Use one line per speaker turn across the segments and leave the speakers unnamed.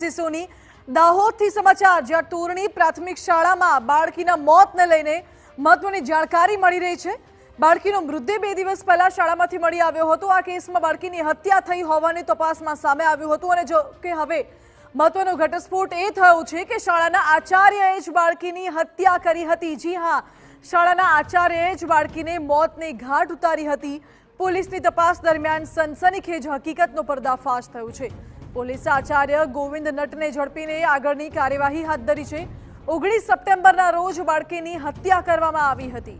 સોની દાહોદથી સમાચાર જ્યાં તોરણી પ્રાથમિક શાળામાં બાળકીના મોતને લઈને મહત્વની જાણકારી મળી રહી છે। બાળકીનો મૃતદેહ 2 દિવસ પહેલા શાળામાંથી મળી આવ્યો હતો। આ કેસમાં બાળકીની હત્યા થઈ હોવાની તપાસમાં સામે આવ્યું હતું અને જો કે હવે મહત્વનો ઘટસ્ફોટ એ થયો છે કે શાળાના આચાર્યએ જ બાળકીની હત્યા કરી હતી। જી હા, શાળાના આચાર્યએ જ બાળકીને મોતને ઘાટ ઉતારી હતી। પોલીસની તપાસ દરમિયાન સનસનીખેજ હકીકતનો પર્દાફાશ થયો છે। પોલીસે આચાર્ય ગોવિંદ નટને ઝડપીને આગળની કાર્યવાહી હાથ ધરી છે। 19 સપ્ટેમ્બરના રોજ બાળકીની હત્યા કરવામાં આવી હતી।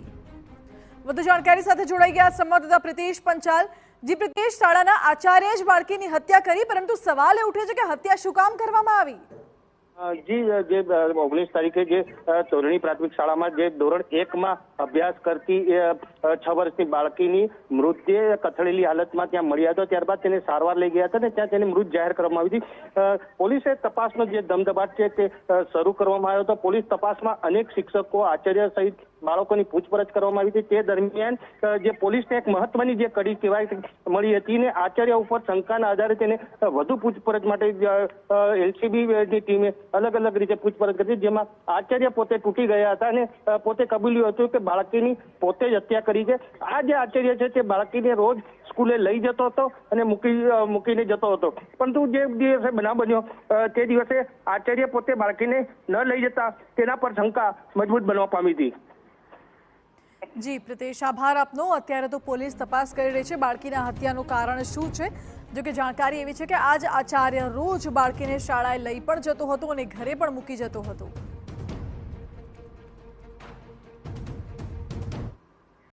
વધુ જાણકારી સાથે જોડાઈ ગયા સંવાદદાતા પ્રિતેશ પંચાલ। જી પ્રિતેશ, શાળાના આચાર્યએ જ બાળકીની હત્યા કરી, પરંતુ સવાલ એ ઉઠે છે કે હત્યા શું કામ કરવામાં આવી?
જી, જે 19 તારીખે જે તોરણી પ્રાથમિક શાળામાં જે ધોરણ 1 માં અભ્યાસ કરતી 6 વર્ષની બાળકીની મૃતદેહ કથળેલી હાલતમાં ત્યાં મળ્યા હતો। ત્યારબાદ તેને સારવાર લઈ ગયા હતા અને ત્યાં તેને મૃત જાહેર કરવામાં આવી હતી। પોલીસે તપાસનો જે ધમધમાટ છે તે શરૂ કરવામાં આવ્યો હતો। પોલીસ તપાસમાં અનેક શિક્ષકો, આચાર્ય સહિત બાળકોની પૂછપરછ કરવામાં આવી હતી। તે દરમિયાન જે પોલીસને એક મહત્વની જે કડી કહેવાય મળી હતી ને આચાર્ય ઉપર શંકાના આધારે તેને વધુ પૂછપરછ માટે એલસીબીની ટીમે અલગ અલગ રીતે પૂછપરછ કરી, જેમાં આચાર્ય પોતે તૂટી ગયા હતા અને પોતે કબૂલ્યું હતું કે બાળકીની પોતે જ હત્યા કરી છે। આ જે આચાર્ય છે તે બાળકીને રોજ સ્કૂલે લઈ જતો હતો અને મૂકીને જતો હતો, પરંતુ જે દિવસે બનાવ બન્યો તે દિવસે આચાર્ય પોતે બાળકીને ન લઈ જતા તેના પર શંકા મજબૂત બનવા પામી હતી।
જી પ્રિતેશ, આભાર આપનો। અત્યારે તો પોલીસ તપાસ કરી રહી છે બાળકીના હત્યાનું કારણ શું છે। જો કે જાણકારી એવી છે કે આજ આચાર્ય રોજ બાળકીને શાળાએ લઈ પણ જતો હતો અને ઘરે પણ મૂકી જતો હતો।